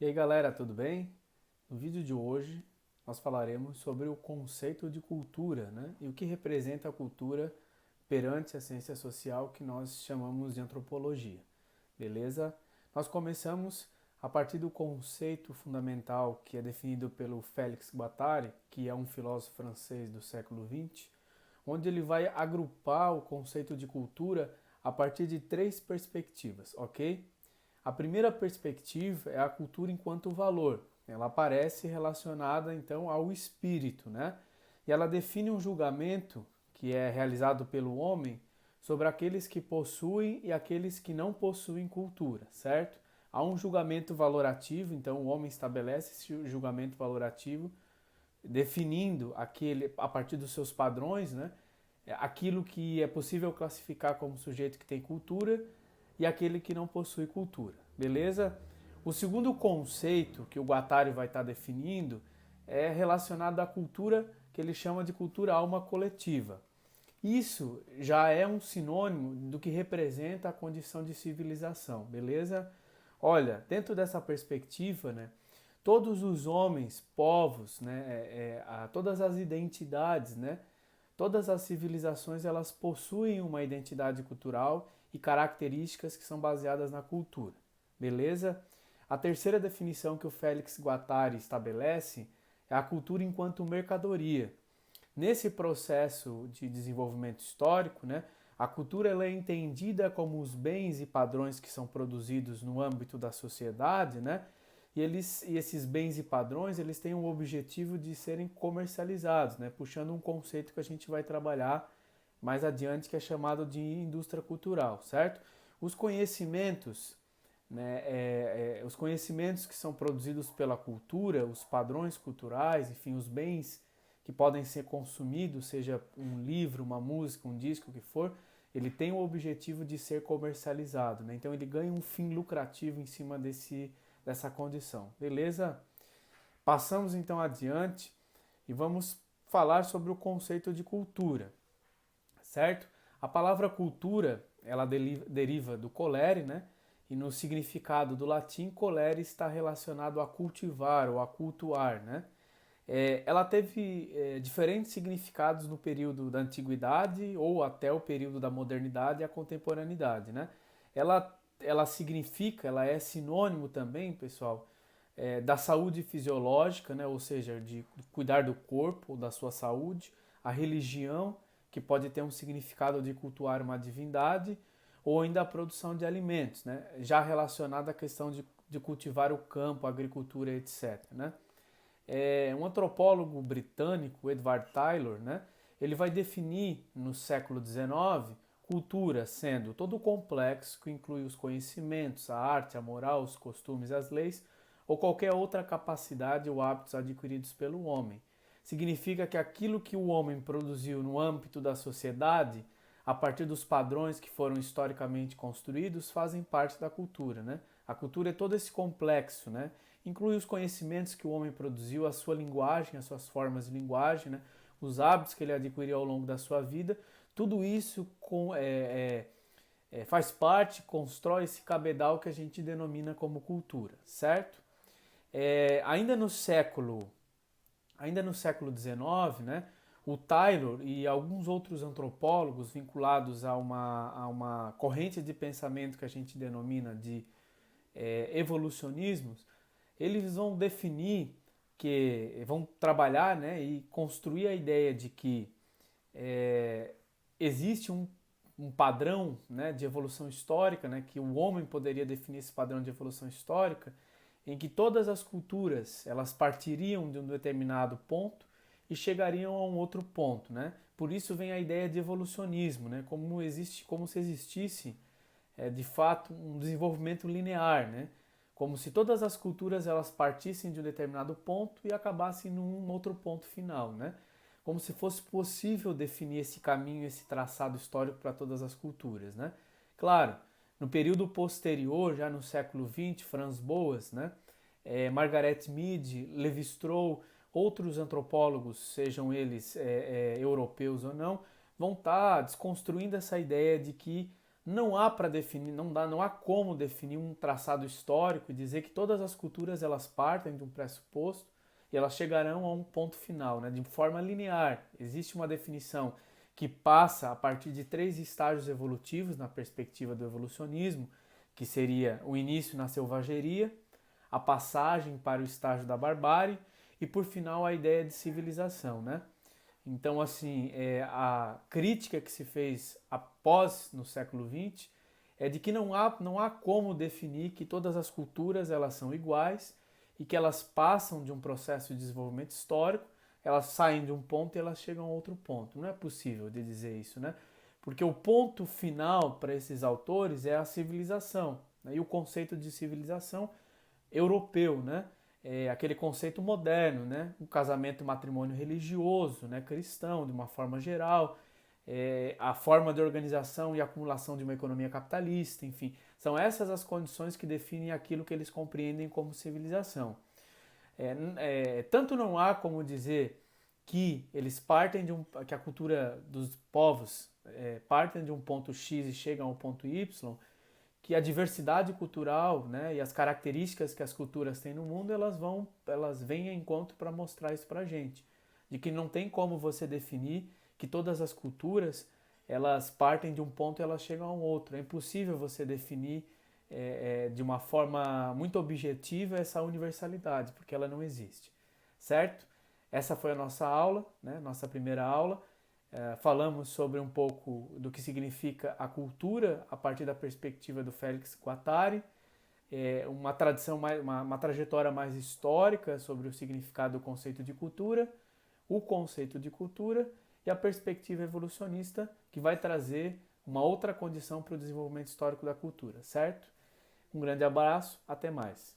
E aí galera, tudo bem? No vídeo de hoje nós falaremos sobre o conceito de cultura, né? E o que representa a cultura perante a ciência social que nós chamamos de antropologia, beleza? Nós começamos a partir do conceito fundamental que é definido pelo Félix Guattari, que é um filósofo francês do século XX, onde ele vai agrupar o conceito de cultura a partir de três perspectivas, ok? A primeira perspectiva é a cultura enquanto valor. Ela aparece relacionada então ao espírito, né? E ela define um julgamento que é realizado pelo homem sobre aqueles que possuem e aqueles que não possuem cultura, certo? Há um julgamento valorativo, então o homem estabelece esse julgamento valorativo, definindo aquele a partir dos seus padrões, né? Aquilo que é possível classificar como sujeito que tem cultura e aquele que não possui cultura, beleza? O segundo conceito que o Guattari vai estar definindo é relacionado à cultura que ele chama de cultura alma coletiva. Isso já é um sinônimo do que representa a condição de civilização, beleza? Olha, dentro dessa perspectiva, né, todos os homens, povos, né, todas as identidades, né, todas as civilizações elas possuem uma identidade cultural e características que são baseadas na cultura, beleza? A terceira definição que o Félix Guattari estabelece é a cultura enquanto mercadoria. Nesse processo de desenvolvimento histórico, né, a cultura ela é entendida como os bens e padrões que são produzidos no âmbito da sociedade, né, e esses bens e padrões eles têm o objetivo de serem comercializados, né, puxando um conceito que a gente vai trabalhar mais adiante que é chamado de indústria cultural, certo? Os conhecimentos, né, os conhecimentos que são produzidos pela cultura, os padrões culturais, enfim, os bens que podem ser consumidos, seja um livro, uma música, um disco, o que for, ele tem o objetivo de ser comercializado, né? Então ele ganha um fim lucrativo em cima dessa condição, beleza? Passamos então adiante e vamos falar sobre o conceito de cultura, certo? A palavra cultura, ela deriva do colere, né? E no significado do latim, colere está relacionado a cultivar ou a cultuar, né? Ela teve diferentes significados no período da antiguidade ou até o período da modernidade e a contemporaneidade, né? Ela significa, ela é sinônimo também, pessoal, da saúde fisiológica, né? Ou seja, de cuidar do corpo, da sua saúde, a religião, que pode ter um significado de cultuar uma divindade, ou ainda a produção de alimentos, né? Já relacionada à questão de cultivar o campo, a agricultura, etc., né? Um antropólogo britânico, Edward Taylor, né, ele vai definir no século XIX cultura sendo todo o complexo que inclui os conhecimentos, a arte, a moral, os costumes e as leis, ou qualquer outra capacidade ou hábitos adquiridos pelo homem. Significa que aquilo que o homem produziu no âmbito da sociedade, a partir dos padrões que foram historicamente construídos, fazem parte da cultura, né? A cultura é todo esse complexo, né? Inclui os conhecimentos que o homem produziu, a sua linguagem, as suas formas de linguagem, né? Os hábitos que ele adquiriu ao longo da sua vida. Tudo isso faz parte, constrói esse cabedal que a gente denomina como cultura, certo? É, ainda no século XIX, né, o Taylor e alguns outros antropólogos vinculados a uma corrente de pensamento que a gente denomina de evolucionismos, eles vão definir vão trabalhar, né, e construir a ideia de que existe um padrão, né, de evolução histórica, né, que o homem poderia definir esse padrão de evolução histórica, em que todas as culturas elas partiriam de um determinado ponto e chegariam a um outro ponto, né? Por isso vem a ideia de evolucionismo, né? Como se existisse de fato um desenvolvimento linear, né? Como se todas as culturas elas partissem de um determinado ponto e acabassem num outro ponto final, né? Como se fosse possível definir esse caminho, esse traçado histórico para todas as culturas, né? Claro, no período posterior, já no século XX, Franz Boas, né? Margaret Mead, Levi-Strauss, outros antropólogos, sejam eles europeus ou não, vão estar desconstruindo essa ideia de que Não há para definir, não há como definir um traçado histórico e dizer que todas as culturas elas partem de um pressuposto e elas chegarão a um ponto final, né, de forma linear. Existe uma definição que passa a partir de 3 estágios evolutivos na perspectiva do evolucionismo, que seria o início na selvageria, a passagem para o estágio da barbárie e, por final, a ideia de civilização, né? Então, assim, a crítica que se fez após no século XX é de que não há como definir que todas as culturas elas são iguais e que elas passam de um processo de desenvolvimento histórico, elas saem de um ponto e elas chegam a outro ponto. Não é possível de dizer isso, né? Porque o ponto final para esses autores é a civilização, né? E o conceito de civilização europeu, né? Aquele conceito moderno, né? O casamento, o matrimônio religioso, né? Cristão, de uma forma geral, a forma de organização e acumulação de uma economia capitalista, enfim, são essas as condições que definem aquilo que eles compreendem como civilização. Tanto não há como dizer que eles partem que a cultura dos povos partem de um ponto X e chegam ao ponto Y, que a diversidade cultural, né, e as características que as culturas têm no mundo, elas vêm em encontro para mostrar isso para a gente, de que não tem como você definir que todas as culturas elas partem de um ponto e elas chegam a um outro. É impossível você definir de uma forma muito objetiva essa universalidade, porque ela não existe, certo? Essa foi a nossa aula, né, nossa primeira aula. Falamos sobre um pouco do que significa a cultura a partir da perspectiva do Félix Guattari, uma tradição uma trajetória mais histórica sobre o significado do conceito de cultura, o conceito de cultura e a perspectiva evolucionista que vai trazer uma outra condição para o desenvolvimento histórico da cultura, certo? Um grande abraço, até mais.